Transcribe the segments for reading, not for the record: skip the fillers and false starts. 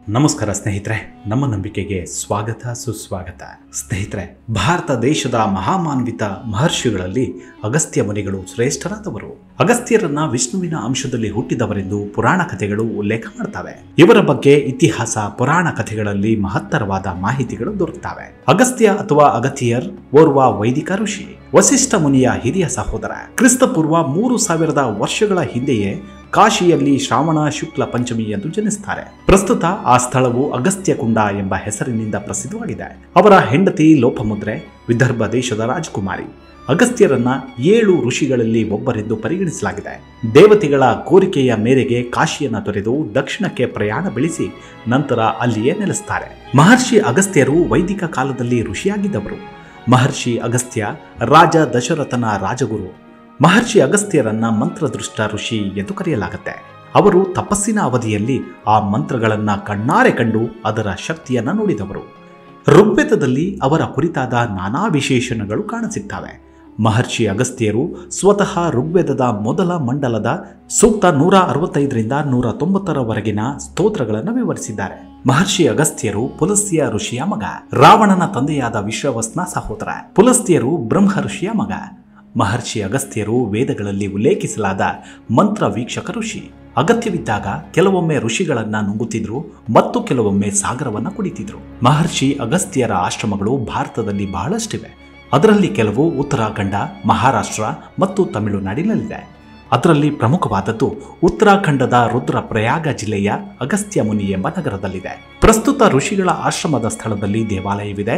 ನಮಸ್ಕಾರ ಸ್ನೇಹಿತರೆ, ನಮ್ಮ ನಂಬಿಕೆಗೆ ಸ್ವಾಗತ ಸುಸ್ವಾಗತ. ಸ್ನೇಹಿತರೆ, ಭಾರತ ದೇಶದ ಮಹಾಮಾನ್ವಿತ ಮಹರ್ಷಿಗಳಲ್ಲಿ ಅಗಸ್ತ್ಯ ಮುನಿಗಳು ಶ್ರೇಷ್ಠರಾದವರು. ಅಗಸ್ತ್ಯರನ್ನ ವಿಷ್ಣುವಿನ ಅಂಶದಲ್ಲಿ ಹುಟ್ಟಿದವರೆಂದು ಪುರಾಣ ಕಥೆಗಳು ಉಲ್ಲೇಖ ಮಾಡ್ತವೆ. ಇವರ ಬಗ್ಗೆ ಇತಿಹಾಸ ಪುರಾಣ ಕಥೆಗಳಲ್ಲಿ ಮಹತ್ತರವಾದ ಮಾಹಿತಿಗಳು ದೊರೆಯುತ್ತವೆ. ಅಗಸ್ತ್ಯ ಅಥವಾ ಅಗತಿಯರ್ ಓರ್ವ ವೈದಿಕ ಋಷಿ, ವಸಿಷ್ಠ ಮುನಿಯ ಹಿರಿಯ ಸಹೋದರ. ಕ್ರಿಸ್ತಪೂರ್ವ 3000 ವರ್ಷಗಳ ಹಿಂದೆಯೇ ಕಾಶಿಯಲ್ಲಿ ಶ್ರಾವಣ ಶುಕ್ಲ ಪಂಚಮಿ ಎಂದು ಜನಿಸುತ್ತಾರೆ. ಪ್ರಸ್ತುತ ಆ ಸ್ಥಳವು ಅಗಸ್ತ್ಯ ಕುಂಡ ಎಂಬ ಹೆಸರಿನಿಂದ ಪ್ರಸಿದ್ಧವಾಗಿದೆ. ಅವರ ಹೆಂಡತಿ ಲೋಪಮುದ್ರೆ ವಿದರ್ಭ ದೇಶದ ರಾಜಕುಮಾರಿ. ಅಗಸ್ತ್ಯರನ್ನ 7 ಋಷಿಗಳಲ್ಲಿ ಒಬ್ಬರೆಂದು ಪರಿಗಣಿಸಲಾಗಿದೆ. ದೇವತೆಗಳ ಕೋರಿಕೆಯ ಮೇರೆಗೆ ಕಾಶಿಯನ್ನು ತೊರೆದು ದಕ್ಷಿಣಕ್ಕೆ ಪ್ರಯಾಣ ಬೆಳೆಸಿ ನಂತರ ಅಲ್ಲಿಯೇ ನೆಲೆಸುತ್ತಾರೆ. ಮಹರ್ಷಿ ಅಗಸ್ತ್ಯರು ವೈದಿಕ ಕಾಲದಲ್ಲಿ ಋಷಿಯಾಗಿದ್ದವರು. ಮಹರ್ಷಿ ಅಗಸ್ತ್ಯ ರಾಜ ದಶರಥನ ರಾಜಗುರು. ಮಹರ್ಷಿ ಅಗಸ್ತ್ಯರನ್ನ ಮಂತ್ರದೃಷ್ಟ ಋಷಿ ಎಂದು ಕರೆಯಲಾಗುತ್ತೆ. ಅವರು ತಪಸ್ಸಿನ ಅವಧಿಯಲ್ಲಿ ಆ ಮಂತ್ರಗಳನ್ನ ಕಣ್ಣಾರೆ ಕಂಡು ಅದರ ಶಕ್ತಿಯನ್ನ ನೋಡಿದವರು. ಋಗ್ವೇದದಲ್ಲಿ ಅವರ ಕುರಿತಾದ ನಾನಾ ವಿಶೇಷಣಗಳು ಕಾಣಸಿಗ್ತವೆ. ಮಹರ್ಷಿ ಅಗಸ್ತ್ಯರು ಸ್ವತಃ ಋಗ್ವೇದದ ಮೊದಲ ಮಂಡಲದ ಸೂಕ್ತ 165ರಿಂದ 190ರವರೆಗಿನ ಸ್ತೋತ್ರಗಳನ್ನು ವಿವರಿಸಿದ್ದಾರೆ. ಮಹರ್ಷಿ ಅಗಸ್ತ್ಯರು ಪುಲಸ್ತ್ಯ ಋಷಿಯ ಮಗ, ರಾವಣನ ತಂದೆಯಾದ ವಿಶ್ರವಸ್ನ ಸಹೋದರ. ಪುಲಸ್ತ್ಯರು ಬ್ರಹ್ಮ ಋಷಿಯ ಮಗ. ಮಹರ್ಷಿ ಅಗಸ್ತ್ಯರು ವೇದಗಳಲ್ಲಿ ಉಲ್ಲೇಖಿಸಲಾದ ಮಂತ್ರ ವೀಕ್ಷಕ ಋಷಿ. ಅಗತ್ಯವಿದ್ದಾಗ ಕೆಲವೊಮ್ಮೆ ಋಷಿಗಳನ್ನ ನುಂಗುತ್ತಿದ್ರು ಮತ್ತು ಕೆಲವೊಮ್ಮೆ ಸಾಗರವನ್ನ ಕುಡಿತಿದ್ರು. ಮಹರ್ಷಿ ಅಗಸ್ತ್ಯರ ಆಶ್ರಮಗಳು ಭಾರತದಲ್ಲಿ ಬಹಳಷ್ಟಿವೆ. ಅದರಲ್ಲಿ ಕೆಲವು ಉತ್ತರಾಖಂಡ, ಮಹಾರಾಷ್ಟ್ರ ಮತ್ತು ತಮಿಳುನಾಡಿನಲ್ಲಿದೆ. ಅದರಲ್ಲಿ ಪ್ರಮುಖವಾದದ್ದು ಉತ್ತರಾಖಂಡದ ರುದ್ರಪ್ರಯಾಗ ಜಿಲ್ಲೆಯ ಅಗಸ್ತ್ಯ ಮುನಿ ಎಂಬ ನಗರದಲ್ಲಿದೆ. ಪ್ರಸ್ತುತ ಋಷಿಗಳ ಆಶ್ರಮದ ಸ್ಥಳದಲ್ಲಿ ದೇವಾಲಯವಿದೆ.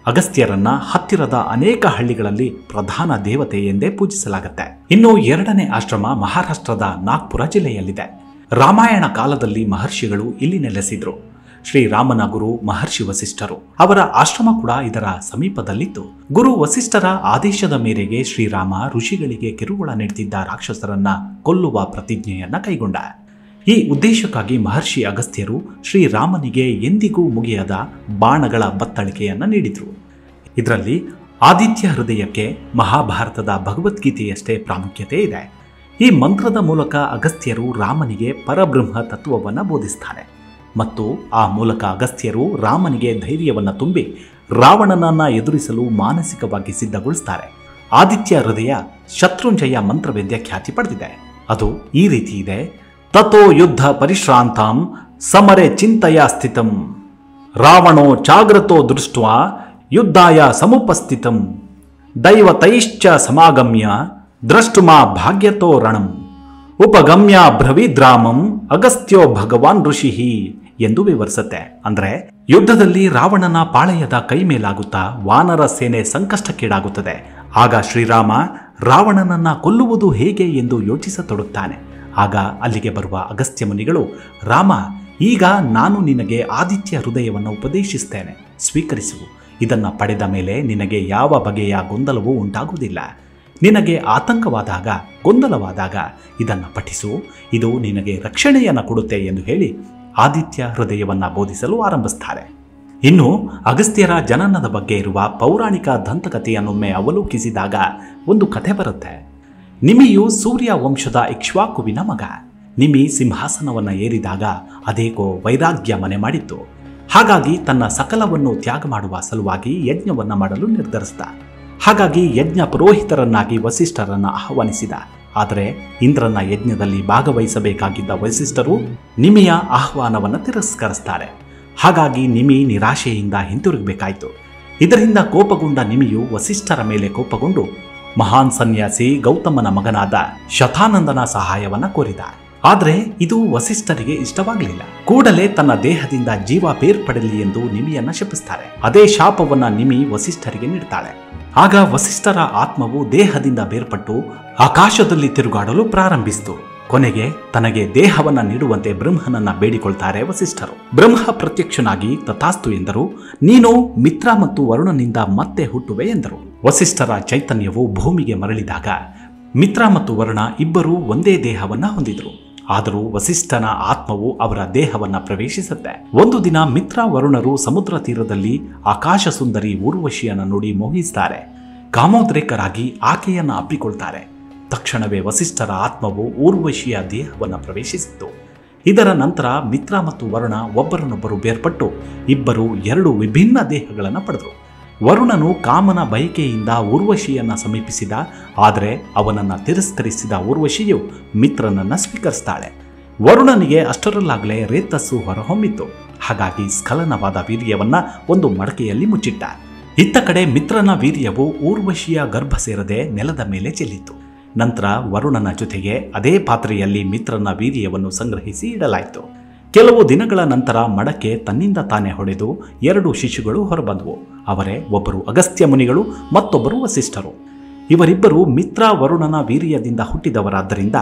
ಅಗಸ್ತ್ಯರನ್ನ ಹತ್ತಿರದ ಅನೇಕ ಹಳ್ಳಿಗಳಲ್ಲಿ ಪ್ರಧಾನ ದೇವತೆ ಎಂದೇ ಪೂಜಿಸಲಾಗುತ್ತೆ. ಇನ್ನು 2ನೇ ಆಶ್ರಮ ಮಹಾರಾಷ್ಟ್ರದ ನಾಗ್ಪುರ ಜಿಲ್ಲೆಯಲ್ಲಿದೆ. ರಾಮಾಯಣ ಕಾಲದಲ್ಲಿ ಮಹರ್ಷಿಗಳು ಇಲ್ಲಿ ನೆಲೆಸಿದ್ರು. ಶ್ರೀರಾಮನ ಗುರು ಮಹರ್ಷಿ ವಸಿಷ್ಠರು. ಅವರ ಆಶ್ರಮ ಕೂಡ ಇದರ ಸಮೀಪದಲ್ಲಿತ್ತು. ಗುರು ವಸಿಷ್ಠರ ಆದೇಶದ ಮೇರೆಗೆ ಶ್ರೀರಾಮ ಋಷಿಗಳಿಗೆ ಕಿರುಕುಳ ನೀಡುತ್ತಿದ್ದ ರಾಕ್ಷಸರನ್ನ ಕೊಲ್ಲುವ ಪ್ರತಿಜ್ಞೆಯನ್ನ ಕೈಗೊಂಡ. ಈ ಉದ್ದೇಶಕ್ಕಾಗಿ ಮಹರ್ಷಿ ಅಗಸ್ತ್ಯರು ಶ್ರೀರಾಮನಿಗೆ ಎಂದಿಗೂ ಮುಗಿಯದ ಬಾಣಗಳ ಬತ್ತಳಿಕೆಯನ್ನು ನೀಡಿದರು. ಇದರಲ್ಲಿ ಆದಿತ್ಯ ಹೃದಯಕ್ಕೆ ಮಹಾಭಾರತದ ಭಗವದ್ಗೀತೆಯಷ್ಟೇ ಪ್ರಾಮುಖ್ಯತೆ ಇದೆ. ಈ ಮಂತ್ರದ ಮೂಲಕ ಅಗಸ್ತ್ಯರು ರಾಮನಿಗೆ ಪರಬ್ರಹ್ಮ ತತ್ವವನ್ನು ಬೋಧಿಸ್ತಾರೆ ಮತ್ತು ಆ ಮೂಲಕ ಅಗಸ್ತ್ಯರು ರಾಮನಿಗೆ ಧೈರ್ಯವನ್ನು ತುಂಬಿ ರಾವಣನನ್ನ ಎದುರಿಸಲು ಮಾನಸಿಕವಾಗಿ ಸಿದ್ಧಗೊಳಿಸ್ತಾರೆ. ಆದಿತ್ಯ ಹೃದಯ ಶತ್ರುಂಜಯ ಮಂತ್ರವೆಂದೇ ಖ್ಯಾತಿ ಪಡೆದಿದೆ. ಅದು ಈ ರೀತಿ ಇದೆ: ತಥೋ ಯುದ್ಧ ಪರಿಶ್ರಾಂತಾಂ ಸಮರೆ ಚಿಂತೆಯ ಸ್ಥಿತಂ ರಾವಣೋ ಜಾಗ್ರತೋ ದೃಷ್ಟ್ವಾ ಯುದ್ಧಾಯ ಸಮುಪಸ್ಥಿತಂ ದೈವತೈಶ್ಚ ಸಮಾಗಮ್ಯ ದ್ರಷ್ಟುಮಾ ಭಾಗ್ಯತೋ ರಣಂ ಉಪಗಮ್ಯ ಬ್ರವೀದ್ರಾಮಂ ಅಗಸ್ತ್ಯೋ ಭಗವಾನ್ ಋಷಿ ಎಂದು ವಿವರಿಸುತ್ತೆ. ಅಂದ್ರೆ ಯುದ್ಧದಲ್ಲಿ ರಾವಣನ ಪಾಳೆಯದ ಕೈ ಮೇಲಾಗುತ್ತಾ ವಾನರ ಸೇನೆ ಸಂಕಷ್ಟಕ್ಕೀಡಾಗುತ್ತದೆ. ಆಗ ಶ್ರೀರಾಮ ರಾವಣನನ್ನ ಕೊಲ್ಲುವುದು ಹೇಗೆ ಎಂದು ಯೋಚಿಸತೊಡಗುತ್ತಾನೆ. ಆಗ ಅಲ್ಲಿಗೆ ಬರುವ ಅಗಸ್ತ್ಯ ಮುನಿಗಳು, ರಾಮ, ಈಗ ನಾನು ನಿನಗೆ ಆದಿತ್ಯ ಹೃದಯವನ್ನು ಉಪದೇಶಿಸ್ತೇನೆ, ಸ್ವೀಕರಿಸು. ಇದನ್ನು ಪಡೆದ ಮೇಲೆ ನಿನಗೆ ಯಾವ ಬಗೆಯ ಗೊಂದಲವೂ ಉಂಟಾಗುವುದಿಲ್ಲ. ನಿನಗೆ ಆತಂಕವಾದಾಗ, ಗೊಂದಲವಾದಾಗ ಇದನ್ನು ಪಠಿಸು. ಇದು ನಿನಗೆ ರಕ್ಷಣೆಯನ್ನು ಕೊಡುತ್ತೆ ಎಂದು ಹೇಳಿ ಆದಿತ್ಯ ಹೃದಯವನ್ನು ಬೋಧಿಸಲು ಆರಂಭಿಸ್ತಾರೆ. ಇನ್ನು ಅಗಸ್ತ್ಯರ ಜನನದ ಬಗ್ಗೆ ಇರುವ ಪೌರಾಣಿಕ ದಂತಕಥೆಯನ್ನೊಮ್ಮೆ ಅವಲೋಕಿಸಿದಾಗ ಒಂದು ಕಥೆ ಬರುತ್ತೆ. ನಿಮಿಯು ಸೂರ್ಯ ವಂಶದ ಇಕ್ಷ್ವಾಕುವಿನ ಮಗ. ನಿಮಿ ಸಿಂಹಾಸನವನ್ನು ಏರಿದಾಗ ಅದೇಕೋ ವೈರಾಗ್ಯ ಮನೆ ಮಾಡಿತ್ತು. ಹಾಗಾಗಿ ತನ್ನ ಸಕಲವನ್ನು ತ್ಯಾಗ ಮಾಡುವ ಸಲುವಾಗಿ ಯಜ್ಞವನ್ನು ಮಾಡಲು ನಿರ್ಧರಿಸಿದ. ಹಾಗಾಗಿ ಯಜ್ಞ ಪುರೋಹಿತರನ್ನಾಗಿ ವಸಿಷ್ಠರನ್ನು ಆಹ್ವಾನಿಸಿದ. ಆದರೆ ಇಂದ್ರನ ಯಜ್ಞದಲ್ಲಿ ಭಾಗವಹಿಸಬೇಕಾಗಿದ್ದ ವಸಿಷ್ಠರು ನಿಮಿಯ ಆಹ್ವಾನವನ್ನು ತಿರಸ್ಕರಿಸ್ತಾರೆ. ಹಾಗಾಗಿ ನಿಮಿ ನಿರಾಶೆಯಿಂದ ಹಿಂತಿರುಗಬೇಕಾಯಿತು. ಇದರಿಂದ ಕೋಪಗೊಂಡ ನಿಮಿಯು ವಸಿಷ್ಠರ ಮೇಲೆ ಕೋಪಗೊಂಡು ಮಹಾನ್ ಸನ್ಯಾಸಿ ಗೌತಮನ ಮಗನಾದ ಶತಾನಂದನ ಸಹಾಯವನ್ನ ಕೋರಿದ. ಆದರೆ ಇದು ವಸಿಷ್ಠರಿಗೆ ಇಷ್ಟವಾಗಲಿಲ್ಲ. ಕೂಡಲೇ ತನ್ನ ದೇಹದಿಂದ ಜೀವ ಬೇರ್ಪಡಲಿ ಎಂದು ನಿಮಿಯನ್ನ ಶಪಿಸ್ತಾರೆ. ಅದೇ ಶಾಪವನ್ನ ನಿಮಿ ವಸಿಷ್ಠರಿಗೆ ನೀಡ್ತಾಳೆ. ಆಗ ವಸಿಷ್ಠರ ಆತ್ಮವು ದೇಹದಿಂದ ಬೇರ್ಪಟ್ಟು ಆಕಾಶದಲ್ಲಿ ತಿರುಗಾಡಲು ಪ್ರಾರಂಭಿಸಿತು. ಕೊನೆಗೆ ತನಗೆ ದೇಹವನ್ನ ನೀಡುವಂತೆ ಬ್ರಹ್ಮನನ್ನ ಬೇಡಿಕೊಳ್ತಾರೆ ವಸಿಷ್ಠರು. ಬ್ರಹ್ಮ ಪ್ರತ್ಯಕ್ಷನಾಗಿ ತಥಾಸ್ತು ಎಂದರು. ನೀನು ಮಿತ್ರ ಮತ್ತು ವರುಣನಿಂದ ಮತ್ತೆ ಹುಟ್ಟುವೆ ಎಂದರು. ವಸಿಷ್ಠರ ಚೈತನ್ಯವು ಭೂಮಿಗೆ ಮರಳಿದಾಗ ಮಿತ್ರ ಮತ್ತು ವರುಣ ಇಬ್ಬರೂ ಒಂದೇ ದೇಹವನ್ನ ಹೊಂದಿದ್ರು. ಆದರೂ ವಸಿಷ್ಠನ ಆತ್ಮವು ಅವರ ದೇಹವನ್ನ ಪ್ರವೇಶಿಸುತ್ತೆ. ಒಂದು ದಿನ ಮಿತ್ರ ವರುಣರು ಸಮುದ್ರ ತೀರದಲ್ಲಿ ಆಕಾಶ ಸುಂದರಿ ಊರ್ವಶಿಯನ್ನು ನೋಡಿ ಮೋಹಿಸ್ತಾರೆ. ಕಾಮೋದ್ರೇಕರಾಗಿ ಆಕೆಯನ್ನ ಅಪ್ಪಿಕೊಳ್ತಾರೆ. ತಕ್ಷಣವೇ ವಸಿಷ್ಠರ ಆತ್ಮವು ಊರ್ವಶಿಯ ದೇಹವನ್ನು ಪ್ರವೇಶಿಸಿತು. ಇದರ ನಂತರ ಮಿತ್ರ ಮತ್ತು ವರುಣ ಒಬ್ಬರನ್ನೊಬ್ಬರು ಬೇರ್ಪಟ್ಟು ಇಬ್ಬರು 2 ವಿಭಿನ್ನ ದೇಹಗಳನ್ನು ಪಡೆದರು. ವರುಣನು ಕಾಮನ ಬಯಕೆಯಿಂದ ಊರ್ವಶಿಯನ್ನ ಸಮೀಪಿಸಿದ. ಆದರೆ ಅವನನ್ನು ತಿರಸ್ಕರಿಸಿದ ಊರ್ವಶಿಯು ಮಿತ್ರನನ್ನ ಸ್ವೀಕರಿಸ್ತಾಳೆ. ವರುಣನಿಗೆ ಅಷ್ಟರಲ್ಲಾಗಲೇ ರೇತಸ್ಸು ಹೊರಹೊಮ್ಮಿತು. ಹಾಗಾಗಿ ಸ್ಖಲನವಾದ ವೀರ್ಯವನ್ನ ಒಂದು ಮಡಕೆಯಲ್ಲಿ ಮುಚ್ಚಿಟ್ಟ. ಇತ್ತ ಕಡೆ ಮಿತ್ರನ ವೀರ್ಯವು ಊರ್ವಶಿಯ ಗರ್ಭ ಸೇರದೆ ನೆಲದ ಮೇಲೆ ಚೆಲ್ಲಿತು. ನಂತರ ವರುಣನ ಜೊತೆಗೆ ಅದೇ ಪಾತ್ರೆಯಲ್ಲಿ ಮಿತ್ರನ ವೀರ್ಯವನ್ನು ಸಂಗ್ರಹಿಸಿ ಇಡಲಾಯಿತು. ಕೆಲವು ದಿನಗಳ ನಂತರ ಮಡಕೆ ತನ್ನಿಂದ ತಾನೇ ಹೊಡೆದು 2 ಶಿಶುಗಳು ಹೊರಬಂದವು. ಅವರೇ ಒಬ್ಬರು ಅಗಸ್ತ್ಯ ಮುನಿಗಳು, ಮತ್ತೊಬ್ಬರು ವಸಿಷ್ಠರು. ಇವರಿಬ್ಬರು ಮಿತ್ರ ವರುಣನ ವೀರ್ಯದಿಂದ ಹುಟ್ಟಿದವರಾದ್ದರಿಂದ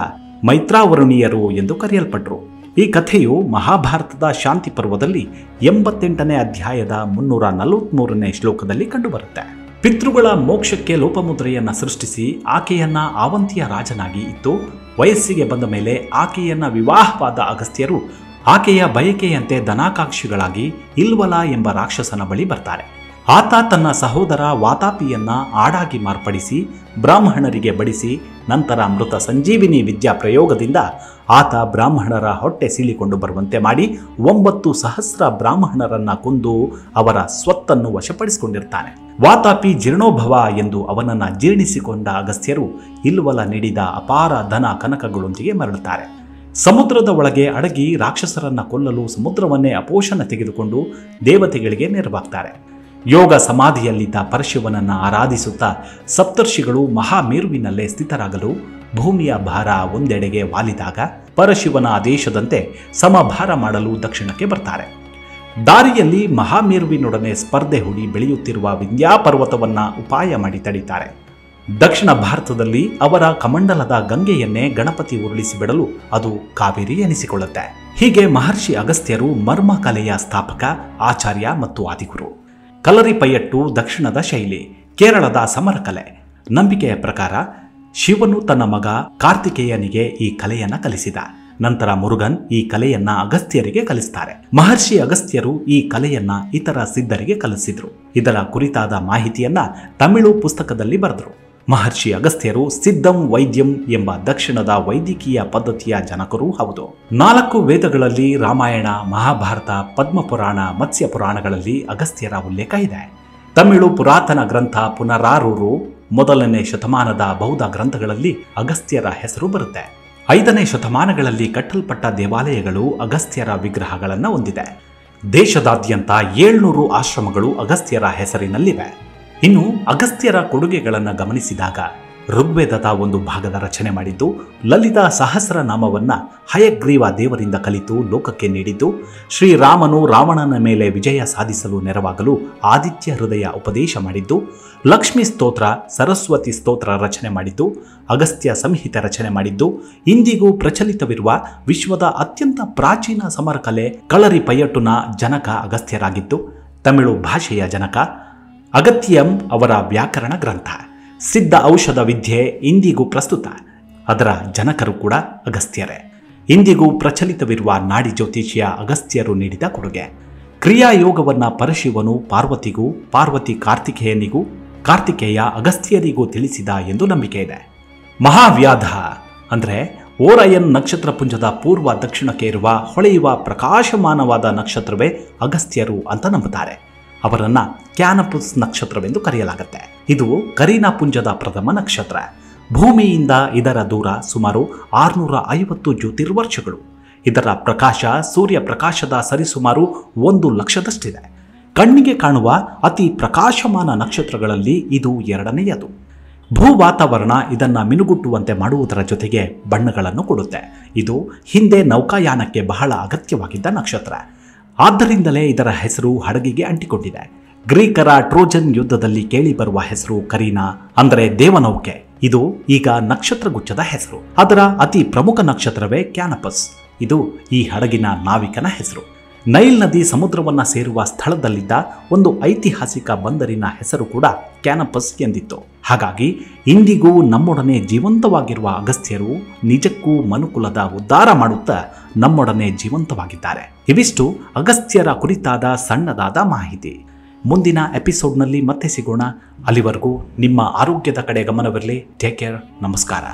ಮೈತ್ರಾವರುಣೀಯರು ಎಂದು ಕರೆಯಲ್ಪಟ್ಟರು. ಈ ಕಥೆಯು ಮಹಾಭಾರತದ ಶಾಂತಿ ಪರ್ವದಲ್ಲಿ 88ನೇ ಅಧ್ಯಾಯದ 343ನೇ ಶ್ಲೋಕದಲ್ಲಿ ಕಂಡುಬರುತ್ತೆ. ಪಿತೃಗಳ ಮೋಕ್ಷಕ್ಕೆ ಲೋಪಮುದ್ರೆಯನ್ನ ಸೃಷ್ಟಿಸಿ ಆಕೆಯನ್ನ ಆವಂತಿಯ ರಾಜನಾಗಿ ಇತ್ತು. ವಯಸ್ಸಿಗೆ ಬಂದ ಮೇಲೆ ಆಕೆಯನ್ನ ವಿವಾಹವಾದ ಅಗಸ್ತ್ಯರು ಆಕೆಯ ಬಯಕೆಯಂತೆ ಧನಾಕಾಂಕ್ಷಿಗಳಾಗಿ ಇಲ್ವಲ ಎಂಬ ರಾಕ್ಷಸನ ಬಳಿ ಬರ್ತಾರೆ. ಆತ ತನ್ನ ಸಹೋದರ ವಾತಾಪಿಯನ್ನ ಆಡಾಗಿ ಮಾರ್ಪಡಿಸಿ ಬ್ರಾಹ್ಮಣರಿಗೆ ಬಡಿಸಿ ನಂತರ ಮೃತ ಸಂಜೀವಿನಿ ವಿದ್ಯಾ ಪ್ರಯೋಗದಿಂದ ಆತ ಬ್ರಾಹ್ಮಣರ ಹೊಟ್ಟೆ ಸೀಳಿಕೊಂಡು ಬರುವಂತೆ ಮಾಡಿ 9,000 ಬ್ರಾಹ್ಮಣರನ್ನ ಕೊಂದು ಅವರ ಸ್ವತ್ತನ್ನು ವಶಪಡಿಸಿಕೊಂಡಿರ್ತಾನೆ. ವಾತಾಪಿ ಜೀರ್ಣೋಭವ ಎಂದು ಅವನನ್ನ ಜೀರ್ಣಿಸಿಕೊಂಡ ಅಗಸ್ತ್ಯರು ಇಲ್ವಲ ನೀಡಿದ ಅಪಾರ ಧನ ಕನಕಗಳೊಂದಿಗೆ ಮರಳುತ್ತಾರೆ. ಸಮುದ್ರದ ಒಳಗೆ ಅಡಗಿ ರಾಕ್ಷಸರನ್ನ ಕೊಲ್ಲಲು ಸಮುದ್ರವನ್ನೇ ಅಪೋಷಣ ತೆಗೆದುಕೊಂಡು ದೇವತೆಗಳಿಗೆ ನೆರವಾಗ್ತಾರೆ. ಯೋಗ ಸಮಾಧಿಯಲ್ಲಿದ್ದ ಪರಶಿವನನ್ನ ಆರಾಧಿಸುತ್ತಾ ಸಪ್ತರ್ಷಿಗಳು ಮಹಾಮೇರುವಿನಲ್ಲೇ ಸ್ಥಿತರಾಗಲು ಭೂಮಿಯ ಭಾರ ಒಂದೆಡೆಗೆ ವಾಲಿದಾಗ ಪರಶಿವನ ಆದೇಶದಂತೆ ಸಮಭಾರ ಮಾಡಲು ದಕ್ಷಿಣಕ್ಕೆ ಬರ್ತಾರೆ. ದಾರಿಯಲ್ಲಿ ಮಹಾಮೇರುವಿನೊಡನೆ ಸ್ಪರ್ಧೆ ಹೂಡಿ ಬೆಳೆಯುತ್ತಿರುವ ವಿಂಧ್ಯ ಪರ್ವತವನ್ನ ಉಪಾಯ ಮಾಡಿ ತಡೀತಾರೆ. ದಕ್ಷಿಣ ಭಾರತದಲ್ಲಿ ಅವರ ಕಮಂಡಲದ ಗಂಗೆಯನ್ನೇ ಗಣಪತಿ ಉರುಳಿಸಿ ಬಿಡಲು ಅದು ಕಾವೇರಿ ಎನಿಸಿಕೊಳ್ಳುತ್ತೆ. ಹೀಗೆ ಮಹರ್ಷಿ ಅಗಸ್ತ್ಯರು ಮರ್ಮ ಕಲೆಯ ಸ್ಥಾಪಕ, ಆಚಾರ್ಯ ಮತ್ತು ಆದಿಗುರು. ಕಲರಿಪಯಟ್ಟು ದಕ್ಷಿಣದ ಶೈಲಿ, ಕೇರಳದ ಸಮರಕಲೆ. ನಂಬಿಕೆಯ ಪ್ರಕಾರ ಶಿವನು ತನ್ನ ಮಗ ಕಾರ್ತಿಕೇಯನಿಗೆ ಈ ಕಲೆಯನ್ನ ಕಲಿಸಿದ. ನಂತರ ಮುರುಗನ್ ಈ ಕಲೆಯನ್ನ ಅಗಸ್ತ್ಯರಿಗೆ ಕಲಿಸ್ತಾರೆ. ಮಹರ್ಷಿ ಅಗಸ್ತ್ಯರು ಈ ಕಲೆಯನ್ನ ಇತರ ಸಿದ್ಧರಿಗೆ ಕಲಿಸಿದ್ರು. ಇದರ ಕುರಿತಾದ ಮಾಹಿತಿಯನ್ನ ತಮಿಳು ಪುಸ್ತಕದಲ್ಲಿ ಬರೆದರು. ಮಹರ್ಷಿ ಅಗಸ್ತ್ಯರು ಸಿದ್ಧಂ ವೈದ್ಯಂ ಎಂಬ ದಕ್ಷಿಣದ ವೈದ್ಯಕೀಯ ಪದ್ಧತಿಯ ಜನಕರೂ ಹೌದು. 4 ವೇದಗಳಲ್ಲಿ ರಾಮಾಯಣ, ಮಹಾಭಾರತ, ಪದ್ಮಪುರಾಣ, ಮತ್ಸ್ಯ ಪುರಾಣಗಳಲ್ಲಿ ಅಗಸ್ತ್ಯರ ಉಲ್ಲೇಖ ಇದೆ. ತಮಿಳು ಪುರಾತನ ಗ್ರಂಥ ಪುನರಾರೂರು 1ನೇ ಶತಮಾನದ ಬೌದ್ಧ ಗ್ರಂಥಗಳಲ್ಲಿ ಅಗಸ್ತ್ಯರ ಹೆಸರು ಬರುತ್ತೆ. 5ನೇ ಶತಮಾನಗಳಲ್ಲಿ ಕಟ್ಟಲ್ಪಟ್ಟ ದೇವಾಲಯಗಳು ಅಗಸ್ತ್ಯರ ವಿಗ್ರಹಗಳನ್ನು ಹೊಂದಿದೆ. ದೇಶದಾದ್ಯಂತ 700 ಆಶ್ರಮಗಳು ಅಗಸ್ತ್ಯರ ಹೆಸರಿನಲ್ಲಿವೆ. ಇನ್ನು ಅಗಸ್ತ್ಯರ ಕೊಡುಗೆಗಳನ್ನು ಗಮನಿಸಿದಾಗ ಋಗ್ವೇದದ ಒಂದು ಭಾಗದ ರಚನೆ ಮಾಡಿದ್ದು, ಲಲಿತ ಸಹಸ್ರನಾಮವನ್ನ ಹಯಗ್ರೀವ ದೇವರಿಂದ ಕಲಿತು ಲೋಕಕ್ಕೆ ನೀಡಿದ್ದು, ಶ್ರೀರಾಮನು ರಾವಣನ ಮೇಲೆ ವಿಜಯ ಸಾಧಿಸಲು ನೆರವಾಗಲು ಆದಿತ್ಯ ಹೃದಯ ಉಪದೇಶ ಮಾಡಿದ್ದು, ಲಕ್ಷ್ಮೀ ಸ್ತೋತ್ರ, ಸರಸ್ವತಿ ಸ್ತೋತ್ರ ರಚನೆ ಮಾಡಿದ್ದು, ಅಗಸ್ತ್ಯ ಸಂಹಿತೆ ರಚನೆ ಮಾಡಿದ್ದು, ಇಂದಿಗೂ ಪ್ರಚಲಿತವಿರುವ ವಿಶ್ವದ ಅತ್ಯಂತ ಪ್ರಾಚೀನ ಸಮರಕಲೆ ಕಳರಿಪಯಟ್ಟುನ ಜನಕ ಅಗಸ್ತ್ಯರಾಗಿದ್ದು, ತಮಿಳು ಭಾಷೆಯ ಜನಕ. ಅಗತ್ಯಂ ಅವರ ವ್ಯಾಕರಣ ಗ್ರಂಥ. ಸಿದ್ಧ ಔಷಧ ವಿದ್ಯೆ ಇಂದಿಗೂ ಪ್ರಸ್ತುತ. ಅದರ ಜನಕರು ಕೂಡ ಅಗಸ್ತ್ಯರೇ. ಇಂದಿಗೂ ಪ್ರಚಲಿತವಿರುವ ನಾಡಿ ಜ್ಯೋತಿಷ್ಯ ಅಗಸ್ತ್ಯರು ನೀಡಿದ ಕೊಡುಗೆ. ಕ್ರಿಯಾಯೋಗವನ್ನ ಪರಶಿವನು ಪಾರ್ವತಿಗೂ, ಪಾರ್ವತಿ ಕಾರ್ತಿಕೇಯನಿಗೂ, ಕಾರ್ತಿಕೇಯ ಅಗಸ್ತ್ಯರಿಗೂ ತಿಳಿಸಿದ ಎಂದು ನಂಬಿಕೆ ಇದೆ. ಮಹಾವ್ಯಾಧ ಅಂದರೆ ಓರಯನ್ ನಕ್ಷತ್ರ ಪುಂಜದ ಪೂರ್ವ ದಕ್ಷಿಣಕ್ಕೆ ಇರುವ ಹೊಳೆಯುವ ಪ್ರಕಾಶಮಾನವಾದ ನಕ್ಷತ್ರವೇ ಅಗಸ್ತ್ಯರು ಅಂತ ನಂಬುತ್ತಾರೆ. ಅವರನ್ನ ಕ್ಯಾನಪಸ್ ನಕ್ಷತ್ರವೆಂದು ಕರೆಯಲಾಗುತ್ತೆ. ಇದು ಕರೀನಾ ಪುಂಜದ ಪ್ರಥಮ ನಕ್ಷತ್ರ. ಭೂಮಿಯಿಂದ ಇದರ ದೂರ ಸುಮಾರು 650 ಜ್ಯೋತಿರ್ವರ್ಷಗಳು. ಇದರ ಪ್ರಕಾಶ ಸೂರ್ಯ ಪ್ರಕಾಶದ ಸರಿಸುಮಾರು 1 ಲಕ್ಷದಷ್ಟಿದೆ. ಕಣ್ಣಿಗೆ ಕಾಣುವ ಅತಿ ಪ್ರಕಾಶಮಾನ ನಕ್ಷತ್ರಗಳಲ್ಲಿ ಇದು 2ನೇಯದು. ಭೂ ವಾತಾವರಣ ಇದನ್ನ ಮಿನುಗುಟ್ಟುವಂತೆ ಮಾಡುವುದರ ಜೊತೆಗೆ ಬಣ್ಣಗಳನ್ನು ಕೊಡುತ್ತೆ. ಇದು ಹಿಂದೆ ನೌಕಾಯಾನಕ್ಕೆ ಬಹಳ ಅಗತ್ಯವಾಗಿದ್ದ ನಕ್ಷತ್ರ. ಆದ್ದರಿಂದಲೇ ಇದರ ಹೆಸರು ಹಡಗಿಗೆ ಅಂಟಿಕೊಂಡಿದೆ. ಗ್ರೀಕರ ಟ್ರೋಜನ್ ಯುದ್ಧದಲ್ಲಿ ಕೇಳಿಬರುವ ಹೆಸರು ಕರೀನಾ ಅಂದರೆ ದೇವನೌಕೆ. ಇದು ಈಗ ನಕ್ಷತ್ರಗುಚ್ಛದ ಹೆಸರು. ಅದರ ಅತಿ ಪ್ರಮುಖ ನಕ್ಷತ್ರವೇ ಕ್ಯಾನಪಸ್. ಇದು ಈ ಹಡಗಿನ ನಾವಿಕನ ಹೆಸರು. ನೈಲ್ ನದಿ ಸಮುದ್ರವನ್ನ ಸೇರುವ ಸ್ಥಳದಲ್ಲಿದ್ದ ಒಂದು ಐತಿಹಾಸಿಕ ಬಂದರಿನ ಹೆಸರು ಕೂಡ ಕ್ಯಾನಪಸ್ ಎಂದಿತ್ತು. ಹಾಗಾಗಿ ಇಂದಿಗೂ ನಮ್ಮೊಡನೆ ಜೀವಂತವಾಗಿರುವ ಅಗಸ್ತ್ಯರು ನಿಜಕ್ಕೂ ಮನುಕುಲದ ಉದ್ಧಾರ ಮಾಡುತ್ತಾ ನಮ್ಮೊಡನೆ ಜೀವಂತವಾಗಿದ್ದಾರೆ. ಇವಿಷ್ಟು ಅಗಸ್ತ್ಯರ ಕುರಿತಾದ ಸಣ್ಣದಾದ ಮಾಹಿತಿ. ಮುಂದಿನ ಎಪಿಸೋಡ್ನಲ್ಲಿ ಮತ್ತೆ ಸಿಗೋಣ. ಅಲ್ಲಿವರೆಗೂ ನಿಮ್ಮ ಆರೋಗ್ಯದ ಕಡೆ ಗಮನವಿರಲಿ. Take care. ನಮಸ್ಕಾರ.